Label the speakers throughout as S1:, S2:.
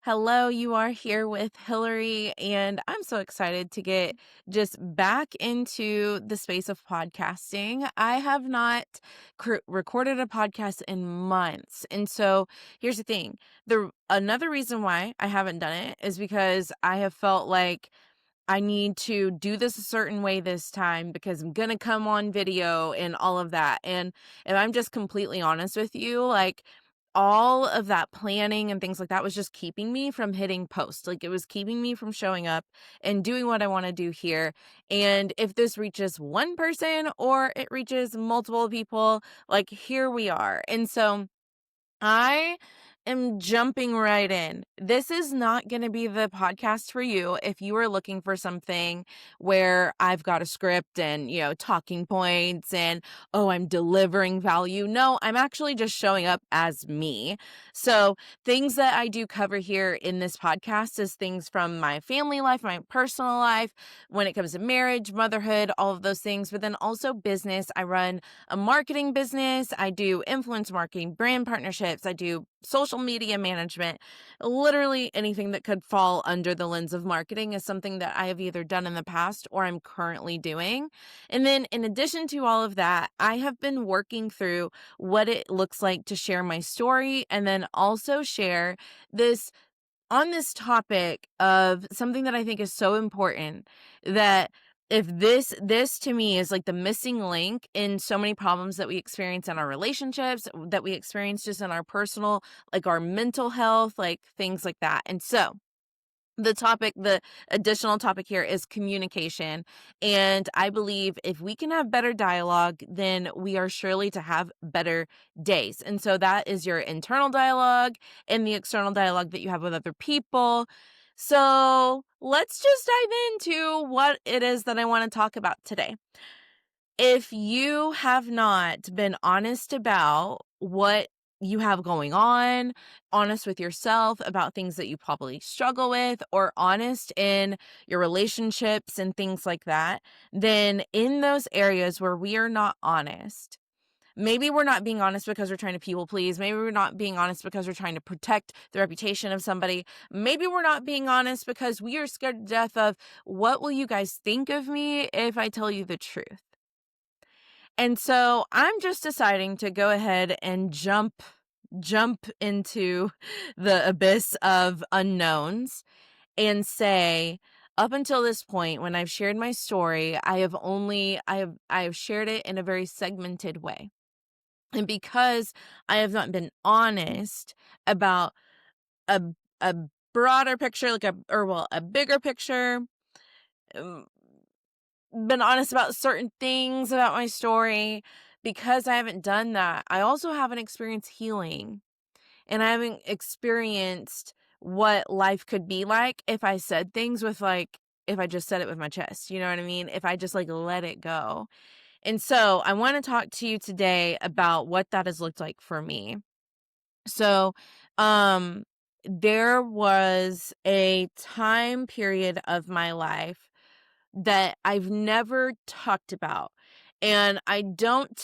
S1: Hello, you are here with Hilary, and I'm so excited to get just back into the space of podcasting. I have not recorded a podcast in months. And so here's the thing. The another reason why I haven't done it is because I have felt like I need to do this a certain way this time because I'm going to come on video and all of that. And if I'm just completely honest with you, like all of that planning and things like that was just keeping me from hitting post. Like it was keeping me from showing up and doing what I want to do here. And if this reaches one person or it reaches multiple people, like here we are. And so I am jumping right in. This is not going to be the podcast for you if you are looking for something where I've got a script and, talking points and, oh, I'm delivering value. No, I'm actually just showing up as me. So, things that I do cover here in this podcast is things from my family life, my personal life, when it comes to marriage, motherhood, all of those things, but then also business. I run a marketing business. I do influence marketing, brand partnerships. I do social media management. Literally anything that could fall under the lens of marketing is something that I have either done in the past or I'm currently doing. And then in addition to all of that, I have been working through what it looks like to share my story and then also share this on this topic of something that I think is so important that if this to me is like the missing link in so many problems that we experience in our relationships, that we experience just in our personal, like our mental health, like things like that. And so the additional topic here is communication. And I believe if we can have better dialogue, then we are surely to have better days. And so that is your internal dialogue and the external dialogue that you have with other people. So let's just dive into what it is that I want to talk about today. If you have not been honest about what you have going on, honest with yourself about things that you probably struggle with, or honest in your relationships and things like that, then in those areas where we are not honest, maybe we're not being honest because we're trying to people please. Maybe we're not being honest because we're trying to protect the reputation of somebody. Maybe we're not being honest because we are scared to death of what will you guys think of me if I tell you the truth. And so I'm just deciding to go ahead and jump into the abyss of unknowns and say, up until this point, when I've shared my story, I have shared it in a very segmented way. And because I have not been honest about a a broader picture, a bigger picture, um, been honest about certain things about my story, because I haven't done that, I also haven't experienced healing. And I haven't experienced what life could be like if I said things with if I just said it with my chest, you know what I mean? If I just let it go. And so I want to talk to you today about what that has looked like for me. So, um, there was a time period of my life that I've never talked about. And I don't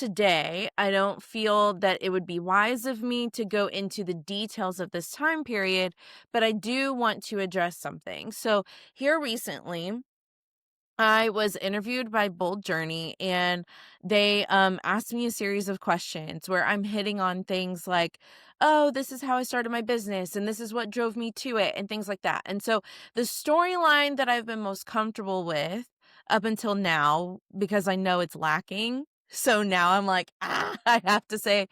S1: feel that it would be wise of me to go into the details of this time period, but I do want to address something. So, here recently, I was interviewed by Bold Journey and they asked me a series of questions where I'm hitting on things like, oh, this is how I started my business and this is what drove me to it and things like that. And so the storyline that I've been most comfortable with up until now, because I know it's lacking. So now I'm like, I have to say,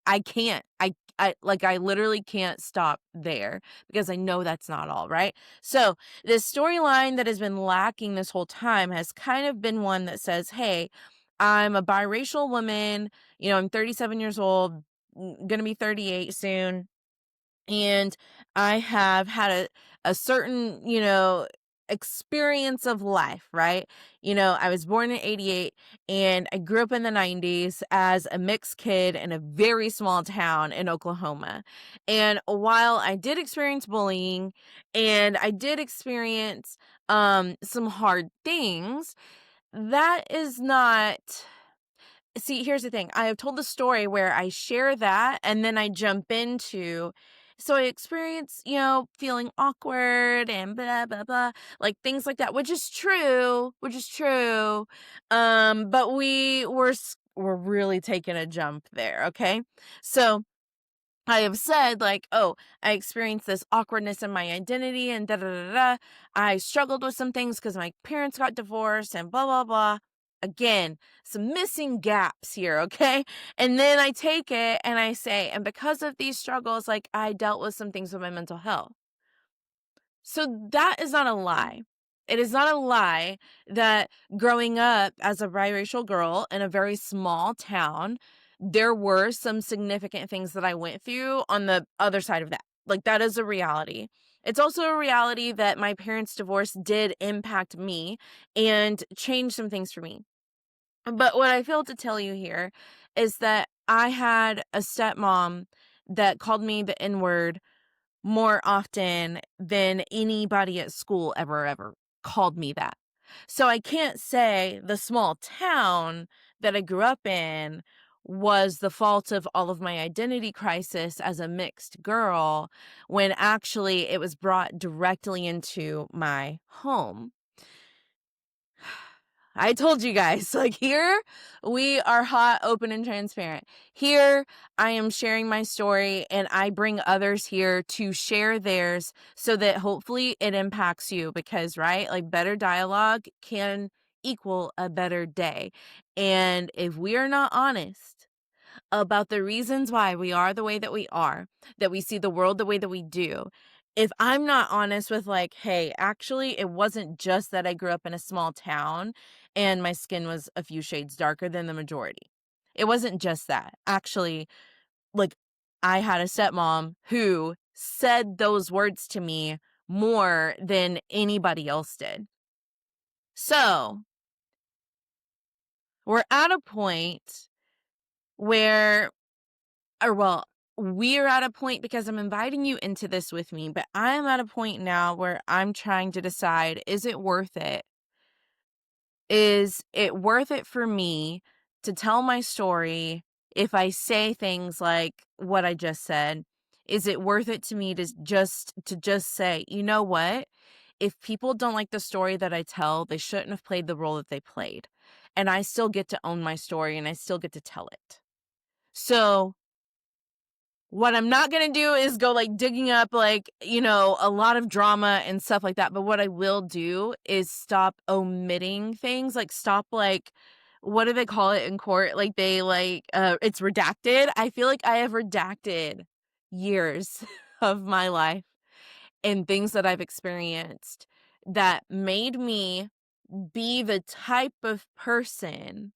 S1: I can't. I literally can't stop there because I know that's not all, right? So, this storyline that has been lacking this whole time has kind of been one that says, "Hey, I'm a biracial woman, I'm 37 years old, going to be 38 soon, and I have had a certain, experience of life, right? I was born in 88 and I grew up in the 90s as a mixed kid in a very small town in Oklahoma. And while I did experience bullying and I did experience some hard things, that is not. See, here's the thing. I have told the story where I share that and then I jump into So I experienced, feeling awkward and blah, blah, blah, like things like that, which is true, which is true. But we're really taking a jump there. Okay. So I have said, like, oh, I experienced this awkwardness in my identity and da da da da. I struggled with some things because my parents got divorced and blah, blah, blah. Again, some missing gaps here, okay? And then I take it and I say, and because of these struggles, like, I dealt with some things with my mental health. So that is not a lie. It is not a lie that growing up as a biracial girl in a very small town, there were some significant things that I went through on the other side of that. Like, that is a reality. It's also a reality that my parents' divorce did impact me and change some things for me. But what I failed to tell you here is that I had a stepmom that called me the N word more often than anybody at school ever called me that. So I can't say the small town that I grew up in was the fault of all of my identity crisis as a mixed girl, when actually it was brought directly into my home. I told you guys, like, here we are hot, open, and transparent. Here I am sharing my story, and I bring others here to share theirs so that hopefully it impacts you, because, right, like, better dialogue can equal a better day. And if we are not honest about the reasons why we are the way that we are, that we see the world the way that we do. If I'm not honest with, like, hey, actually, it wasn't just that I grew up in a small town and my skin was a few shades darker than the majority. It wasn't just that. Actually, like, I had a stepmom who said those words to me more than anybody else did. So we're at a point where or well, we're at a point because I'm inviting you into this with me, but I am at a point now where I'm trying to decide, is it worth it? Is it worth it for me to tell my story if I say things like what I just said? Is it worth it to me to just say, you know what? If people don't like the story that I tell, they shouldn't have played the role that they played. And I still get to own my story and I still get to tell it. So what I'm not gonna do is go, like, digging up, like, a lot of drama and stuff like that, but what I will do is stop omitting things, like, stop, like, what do they call it in court? Like, it's redacted. I feel like I have redacted years of my life and things that I've experienced that made me be the type of person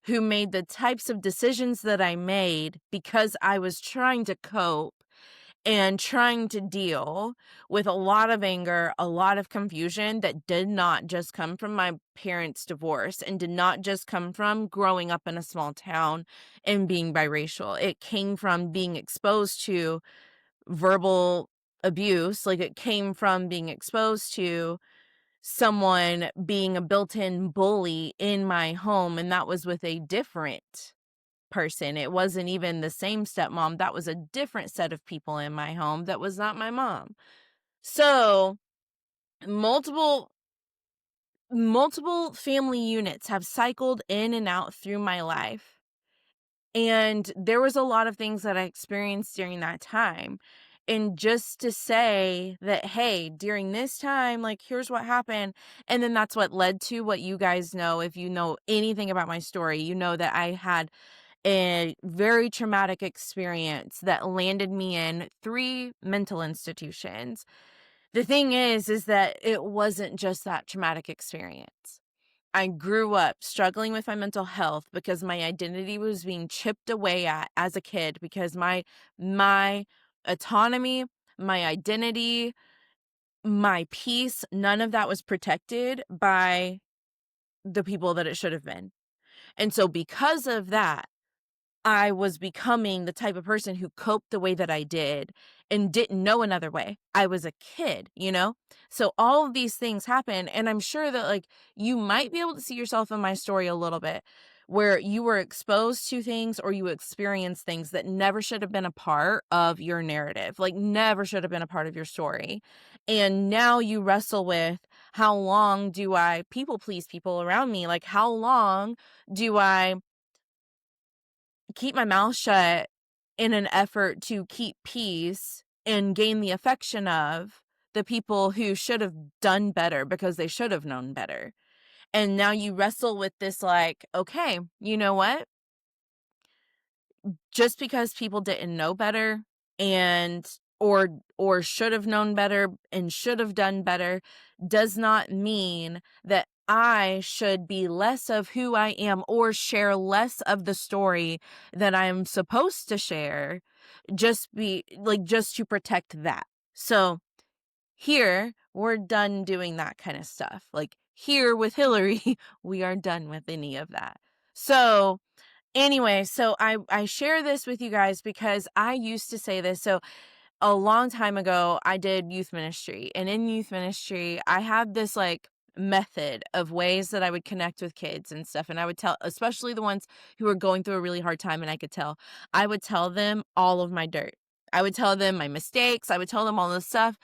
S1: who made the types of decisions that I made because I was trying to cope and trying to deal with a lot of anger, a lot of confusion that did not just come from my parents' divorce and did not just come from growing up in a small town and being biracial. It came from being exposed to verbal abuse, like, it came from being exposed to someone being a built-in bully in my home, and that was with a different person. It wasn't even the same stepmom. That was a different set of people in my home that was not my mom. So, multiple multiple family units have cycled in and out through my life. And there was a lot of things that I experienced during that time. And just to say that, hey, during this time, like, here's what happened. And then that's what led to what you guys know. If you know anything about my story, you know that I had a very traumatic experience that landed me in 3 mental institutions. The thing is that it wasn't just that traumatic experience. I grew up struggling with my mental health because my identity was being chipped away at as a kid, because my autonomy, my identity, my peace, none of that was protected by the people that it should have been. And so because of that, I was becoming the type of person who coped the way that I did and didn't know another way. I was a kid, you know? So all of these things happen, and I'm sure that, like, you might be able to see yourself in my story a little bit, where you were exposed to things or you experienced things that never should have been a part of your narrative, like never should have been a part of your story. And now you wrestle with, how long do I people please people around me? Like, how long do I keep my mouth shut in an effort to keep peace and gain the affection of the people who should have done better because they should have known better? And now you wrestle with this, like, okay, you know what? Just because people didn't know better and or should have known better and should have done better does not mean that I should be less of who I am or share less of the story that I'm supposed to share, just to protect that. So here, we're done doing that kind of stuff. Like here with Hillary, we are done with any of that. So anyway, so I share this with you guys because I used to say this. So a long time ago, I did youth ministry, and in youth ministry, I had this like method of ways that I would connect with kids and stuff. And I would tell, especially the ones who were going through a really hard time, and I would tell them all of my dirt. I would tell them my mistakes. I would tell them all this stuff.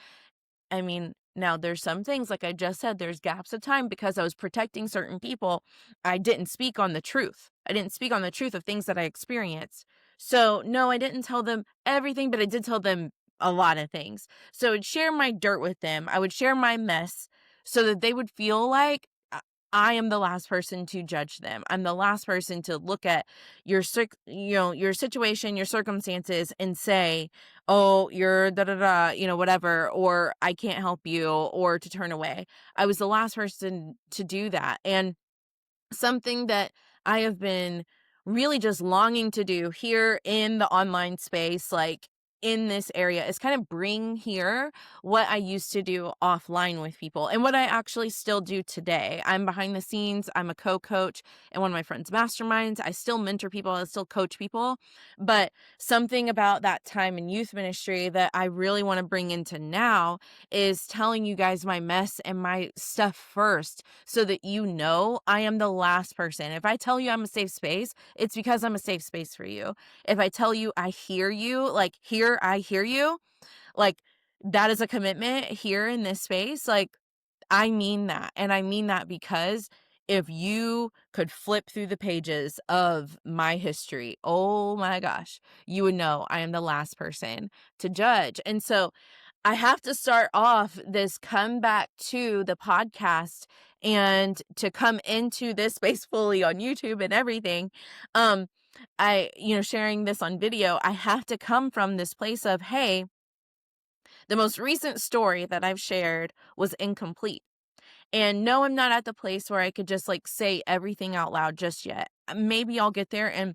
S1: I mean, now there's some things, like I just said, there's gaps of time because I was protecting certain people. I didn't speak on the truth. I didn't speak on the truth of things that I experienced. So, no, I didn't tell them everything, but I did tell them a lot of things. So, I'd share my dirt with them. I would share my mess so that they would feel like I am the last person to judge them. I'm the last person to look at your situation, your circumstances, and say, oh, you're da da da, whatever, or I can't help you, or to turn away. I was the last person to do that. And something that I have been really just longing to do here in the online space, like in this area, is kind of bring here what I used to do offline with people and what I actually still do today. I'm behind the scenes. I'm a co-coach in one of my friends' masterminds. I still mentor people. I still coach people. But something about that time in youth ministry that I really want to bring into now is telling you guys my mess and my stuff first, so that I am the last person. If I tell you I'm a safe space, it's because I'm a safe space for you. If I tell you I hear you, like here, I hear you, like that is a commitment here in this space. Like I mean that. And I mean that because if you could flip through the pages of my history, oh my gosh, you would know I am the last person to judge. And so I have to start off this comeback to the podcast and to come into this space fully on YouTube and everything. Um, sharing this on video, I have to come from this place of, hey, the most recent story that I've shared was incomplete. And no, I'm not at the place where I could just like say everything out loud just yet. Maybe I'll get there,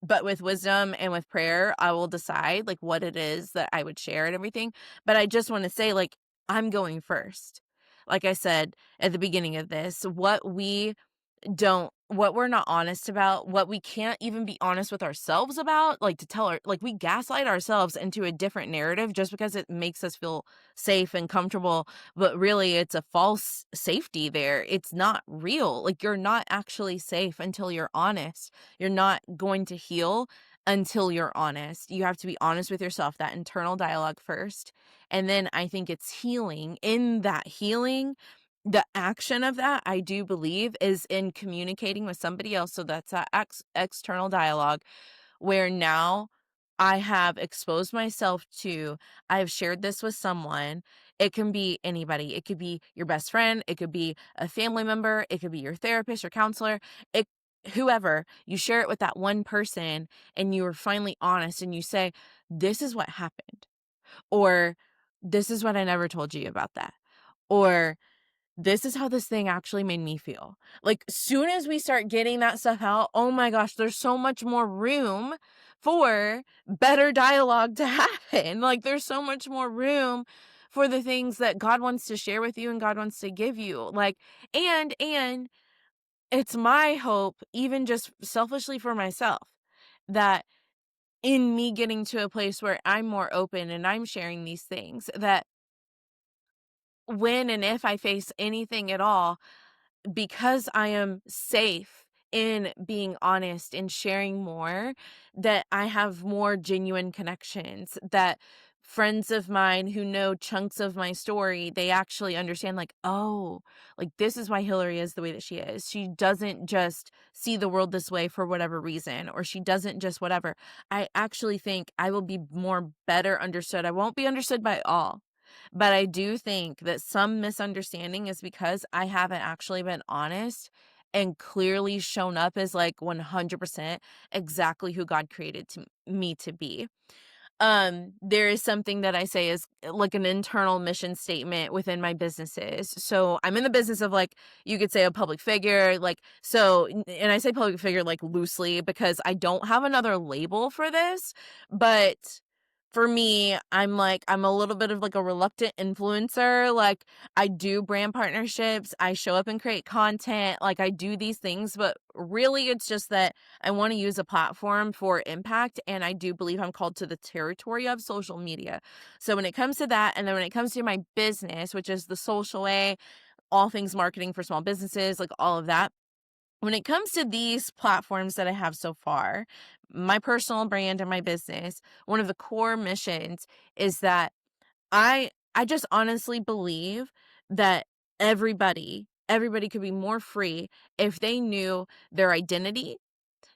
S1: but with wisdom and with prayer, I will decide like what it is that I would share and everything. But I just want to say, like, I'm going first. Like I said at the beginning of this, what we're not honest about, what we can't even be honest with ourselves about, like we gaslight ourselves into a different narrative just because it makes us feel safe and comfortable, but really it's a false safety there. It's not real. Like you're not actually safe until you're honest. You're not going to heal until you're honest. You have to be honest with yourself, that internal dialogue first. And then I think it's healing. In that healing, the action of that, I do believe, is in communicating with somebody else. So that's that external dialogue where now I have exposed myself to, I've shared this with someone. It can be anybody. It could be your best friend. It could be a family member. It could be your therapist or counselor. Whoever, you share it with that one person and you are finally honest and you say, this is what happened. Or this is what I never told you about that. Or this is how this thing actually made me feel. Like, soon as we start getting that stuff out, oh my gosh, there's so much more room for better dialogue to happen. Like, there's so much more room for the things that God wants to share with you and God wants to give you. Like, and it's my hope, even just selfishly for myself, that in me getting to a place where I'm more open and I'm sharing these things, that when and if I face anything at all, because I am safe in being honest and sharing more, that I have more genuine connections, that friends of mine who know chunks of my story, they actually understand, like, oh, like this is why Hillary is the way that she is. She doesn't just see the world this way for whatever reason, or she doesn't just whatever. I actually think I will be more better understood. I won't be understood by all, but I do think that some misunderstanding is because I haven't actually been honest and clearly shown up as like 100% exactly who God created me to be. There is something that I say is like an internal mission statement within my businesses. So I'm in the business of, like, you could say, a public figure, like, so, and I say public figure like loosely because I don't have another label for this, but for me, I'm a little bit of like a reluctant influencer. Like, I do brand partnerships, I show up and create content, like I do these things, but really it's just that I want to use a platform for impact. And I do believe I'm called to the territory of social media. So when it comes to that, and then when it comes to my business, which is the Social Way, all things marketing for small businesses, like all of that. When it comes to these platforms that I have so far, my personal brand and my business, one of the core missions is that I just honestly believe that everybody could be more free if they knew their identity,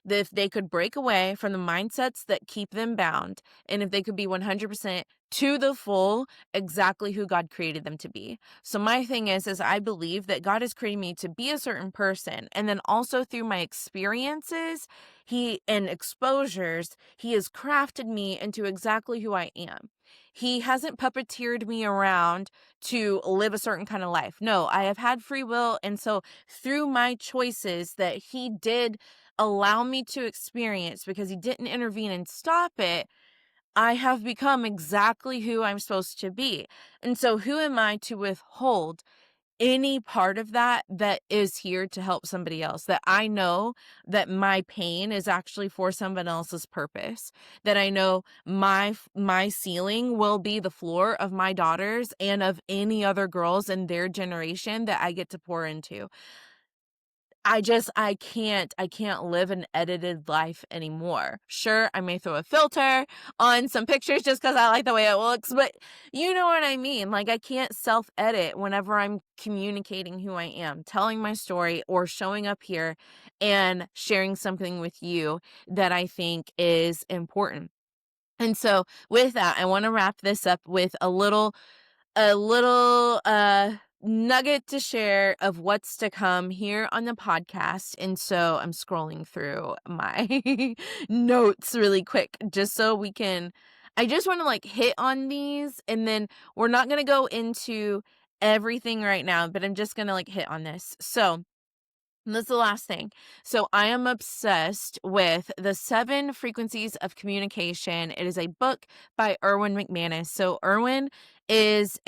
S1: that if they could break away from the mindsets that keep them bound, and if they could be 100% to the full exactly who God created them to be. So my thing is I believe that God has created me to be a certain person, and then also through my experiences, he and exposures, he has crafted me into exactly who I am. He hasn't puppeteered me around to live a certain kind of life. No, I have had free will, and so through my choices that he did allow me to experience, because he didn't intervene and stop it, I have become exactly who I'm supposed to be. And so who am I to withhold any part of that that is here to help somebody else? That I know that my pain is actually for someone else's purpose. That I know my ceiling will be the floor of my daughters and of any other girls in their generation that I get to pour into. I can't live an edited life anymore. Sure, I may throw a filter on some pictures just because I like the way it looks, but you know what I mean? Like, I can't self-edit whenever I'm communicating who I am, telling my story, or showing up here and sharing something with you that I think is important. And so with that, I want to wrap this up with a little nugget to share of what's to come here on the podcast. And so I'm scrolling through my notes really quick just so we can, I just want to like hit on these, and then we're not going to go into everything right now, but I'm just going to like hit on this. So that's the last thing. So I am obsessed with The 7 Frequencies of Communication. It is a book by Erwin McManus. So Erwin is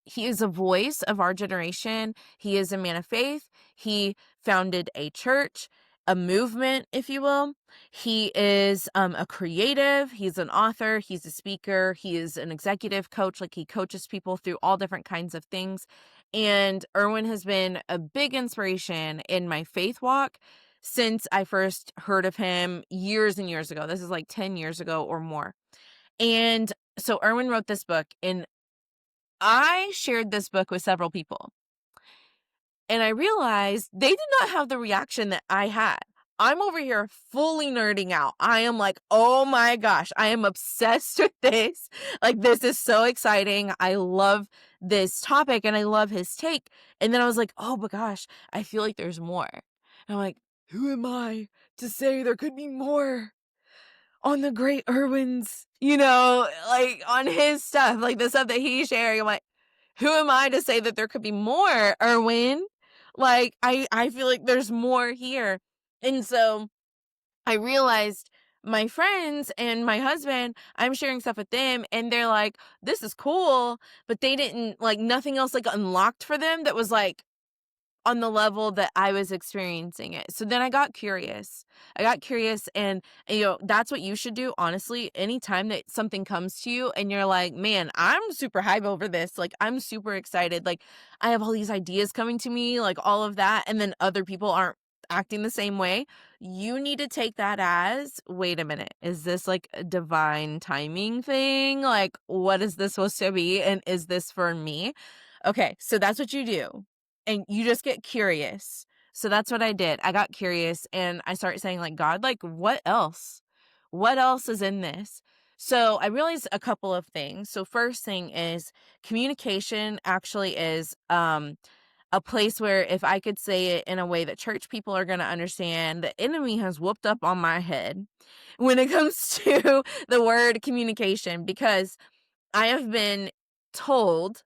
S1: he is a voice of our generation. He is a man of faith. He founded a church, a movement, if you will. He is a creative. He's an author. He's a speaker. He is an executive coach. Like, he coaches people through all different kinds of things. And Erwin has been a big inspiration in my faith walk since I first heard of him years and years ago. This is like 10 years ago or more. And so Erwin wrote this book, and I shared this book with several people, and I realized they did not have the reaction that I had. I'm over here fully nerding out. I am like, oh my gosh, I am obsessed with this. Like, this is so exciting. I love this topic and I love his take. And then I was like, oh my gosh, I feel like there's more. And I'm like, who am I to say there could be more on the great Irwin's, like on his stuff, like the stuff that he's sharing? I'm like, who am I to say that there could be more, Erwin? Like, I feel like there's more here. And so I realized my friends and my husband, I'm sharing stuff with them, and they're like, this is cool, but they didn't, like, nothing else like unlocked for them that was like on the level that I was experiencing it. So then I got curious. And that's what you should do, honestly. Anytime that something comes to you and you're like, man, I'm super hype over this. Like, I'm super excited. Like, I have all these ideas coming to me, like all of that. And then other people aren't acting the same way, you need to take that as, wait a minute, is this like a divine timing thing? Like, what is this supposed to be? And is this for me? Okay, so that's what you do. And you just get curious. So that's what I did. I got curious and I started saying, like, God, like, what else? What else is in this? So I realized a couple of things. So first thing is communication actually is a place where if I could say it in a way that church people are going to understand, the enemy has whooped up on my head when it comes to the word communication, because I have been told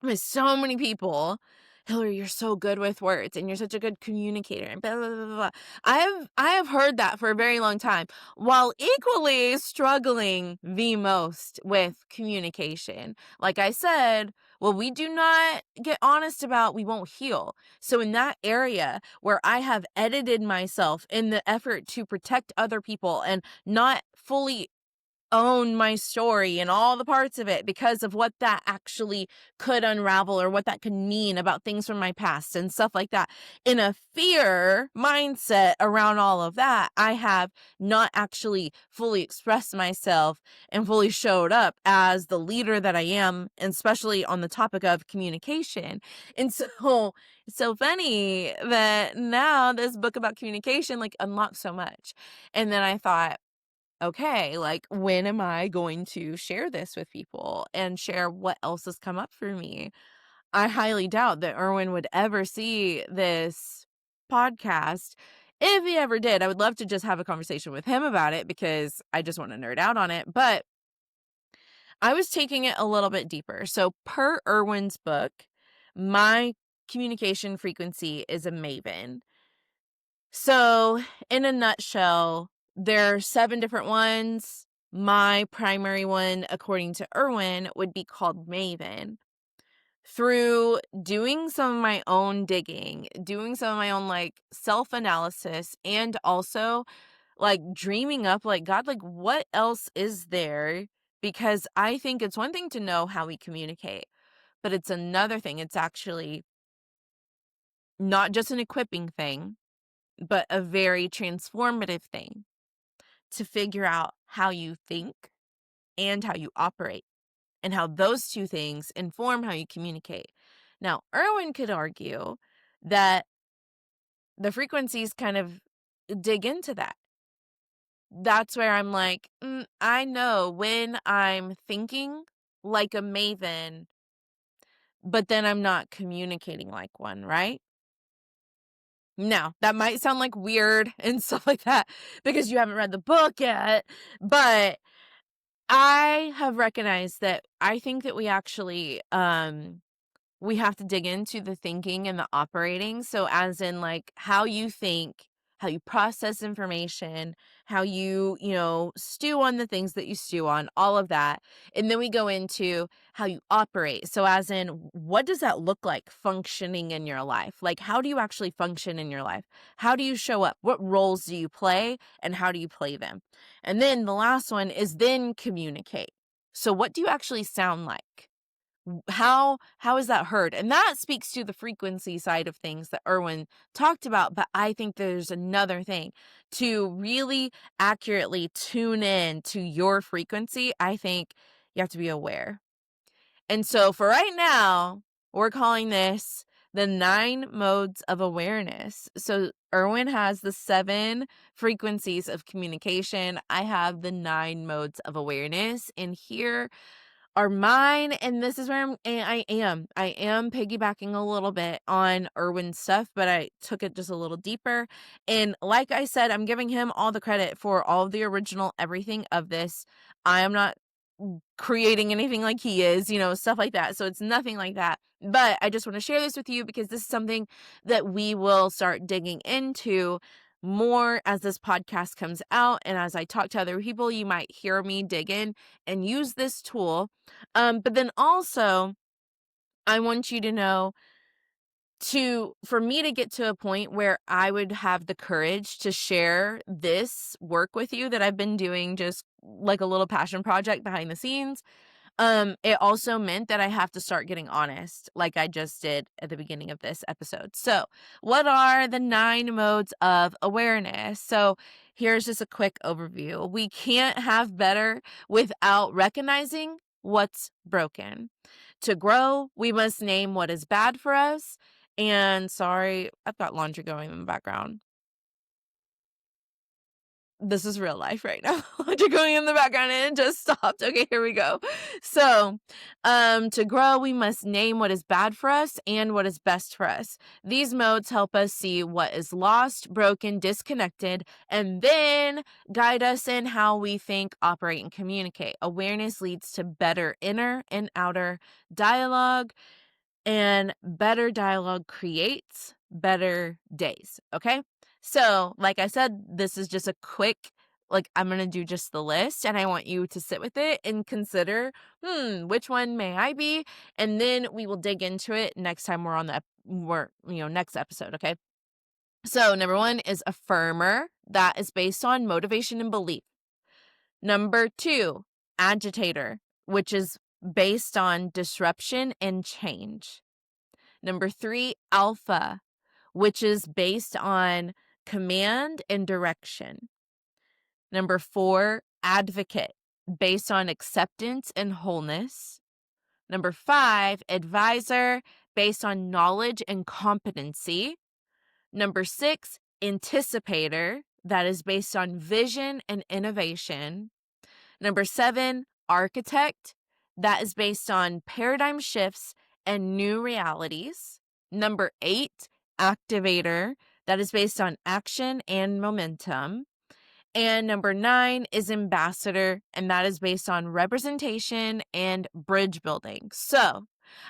S1: with so many people, Hilary, you're so good with words and you're such a good communicator and blah, blah, blah, blah, blah. I have heard that for a very long time, while equally struggling the most with communication. Like I said, well, we do not get honest about, we won't heal. So in that area where I have edited myself in the effort to protect other people and not fully own my story and all the parts of it because of what that actually could unravel or what that could mean about things from my past and stuff like that. In a fear mindset around all of that, I have not actually fully expressed myself and fully showed up as the leader that I am, and especially on the topic of communication. And so it's so funny that now this book about communication like unlocks so much. And then I thought, okay, like, when am I going to share this with people and share what else has come up for me? I highly doubt that Erwin would ever see this podcast. If he ever did, I would love to just have a conversation with him about it because I just want to nerd out on it. But I was taking it a little bit deeper. So, per Erwin's book, my communication frequency is a maven. So, in a nutshell, there are 7 different ones. My primary one, according to Erwin, would be called Maven. Through doing some of my own digging, doing some of my own like self-analysis, and also like dreaming up, like, God, like, what else is there? Because I think it's one thing to know how we communicate, but it's another thing. It's actually not just an equipping thing, but a very transformative thing to figure out how you think and how you operate, and how those two things inform how you communicate. Now, Erwin could argue that the frequencies kind of dig into that. That's where I'm like, I know when I'm thinking like a maven, but then I'm not communicating like one, right? Now, that might sound like weird and stuff like that because you haven't read the book yet, but I have recognized that I think that we actually we have to dig into the thinking and the operating. So as in like how you think, how you process information, how you stew on the things that you stew on, all of that. And then we go into how you operate. So as in, what does that look like functioning in your life? Like, how do you actually function in your life? How do you show up? What roles do you play and how do you play them? And then the last one is then communicate. So what do you actually sound like? How is that heard? And that speaks to the frequency side of things that Erwin talked about, but I think there's another thing to really accurately tune in to your frequency. I think you have to be aware. And so for right now, we're calling this the 9 modes of awareness. So Erwin has the 7 frequencies of communication. I have the 9 modes of awareness. And here are mine, and this is where I am piggybacking a little bit on Erwin's stuff, but I took it just a little deeper. And like I said, I'm giving him all the credit for all of the original everything of this. I am not creating anything like he is, stuff like that. So it's nothing like that. But I just want to share this with you because this is something that we will start digging into more as this podcast comes out. And as I talk to other people, you might hear me dig in and use this tool. But then also, I want you to know for me to get to a point where I would have the courage to share this work with you that I've been doing just like a little passion project behind the scenes. It also meant that I have to start getting honest, like I just did at the beginning of this episode. So, what are the 9 modes of awareness? So, here's just a quick overview. We can't have better without recognizing what's broken. To grow, we must name what is bad for us. And sorry, I've got laundry going in the background. This is real life right now. You're going in the background and it just stopped. Okay, here we go. So, to grow, we must name what is bad for us and what is best for us. These modes help us see what is lost, broken, disconnected, and then guide us in how we think, operate, and communicate. Awareness leads to better inner and outer dialogue, and better dialogue creates better days. Okay. So, like I said, this is just a quick, I'm going to do just the list and I want you to sit with it and consider, which one may I be? And then we will dig into it next time we're on next episode. Okay. So, number 1 is affirmer. That is based on motivation and belief. Number 2, agitator, which is based on disruption and change. Number 3, alpha, which is based on command and direction. Number 4, advocate, based on acceptance and wholeness. Number 5, advisor, based on knowledge and competency. Number 6, anticipator, that is based on vision and innovation. Number 7, architect, that is based on paradigm shifts and new realities. Number 8, activator, that is based on action and momentum. And number 9 is ambassador, and that is based on representation and bridge building. So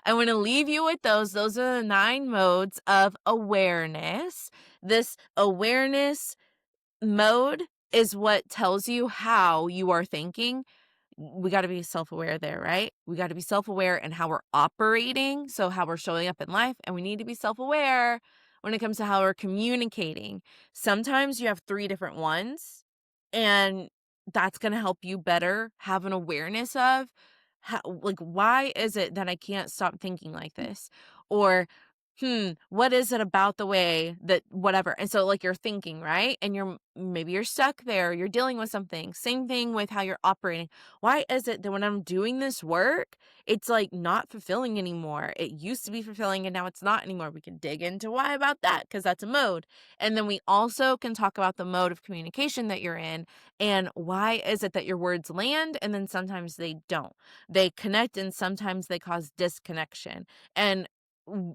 S1: I want to leave you with those. Those are the 9 modes of awareness. This awareness mode is what tells you how you are thinking. We got to be self-aware there, right? We got to be self-aware in how we're operating, so how we're showing up in life, and we need to be self-aware when it comes to how we're communicating. Sometimes you have 3 different ones, and that's going to help you better have an awareness of how, why is it that I can't stop thinking like this? Or what is it about the way that whatever? And so you're thinking, right? And maybe you're stuck there, you're dealing with something. Same thing with how you're operating. Why is it that when I'm doing this work, it's not fulfilling anymore? It used to be fulfilling and now it's not anymore. We can dig into why about that, because that's a mode. And then we also can talk about the mode of communication that you're in and why is it that your words land and then sometimes they don't. They connect and sometimes they cause disconnection. And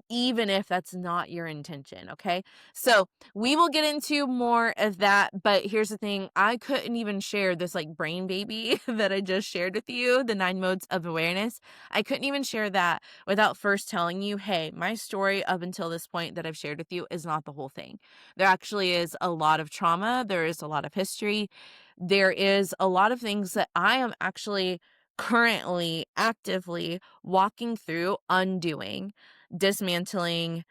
S1: even if that's not your intention, okay? So we will get into more of that, but here's the thing. I couldn't even share this brain baby that I just shared with you, the 9 modes of awareness. I couldn't even share that without first telling you, hey, my story up until this point that I've shared with you is not the whole thing. There actually is a lot of trauma. There is a lot of history. There is a lot of things that I am actually currently actively walking through, undoing, dismantling,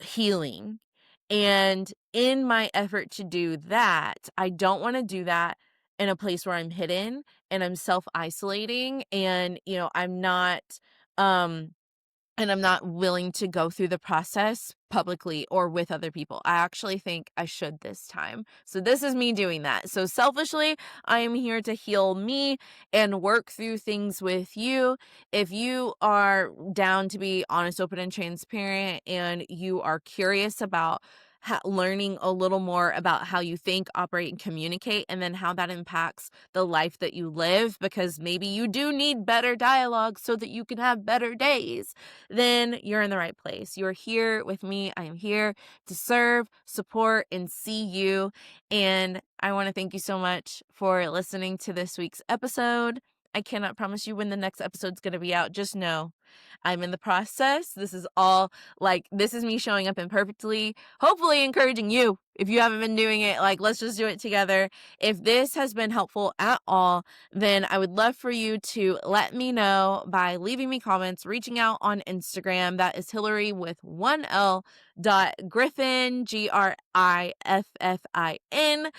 S1: healing. And in my effort to do that, I don't want to do that in a place where I'm hidden and I'm self-isolating and um I'm not willing to go through the process publicly or with other people. I actually think I should this time. So this is me doing that. So selfishly, I am here to heal me and work through things with you. If you are down to be honest, open, and transparent, and you are curious about learning a little more about how you think, operate, and communicate, and then how that impacts the life that you live, because maybe you do need better dialogue so that you can have better days, then you're in the right place. You're here with me. I am here to serve, support, and see you. And I want to thank you so much for listening to this week's episode. I cannot promise you when the next episode's going to be out. Just know I'm in the process. This is all this is me showing up imperfectly, hopefully encouraging you. If you haven't been doing it, let's just do it together. If this has been helpful at all, then I would love for you to let me know by leaving me comments, reaching out on Instagram. That is Hilary with 1L Griffin, Griffin.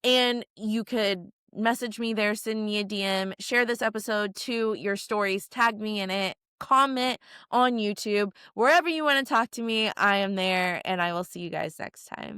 S1: And you could message me there, send me a DM, share this episode to your stories, tag me in it, comment on YouTube. Wherever you want to talk to me, I am there, and I will see you guys next time.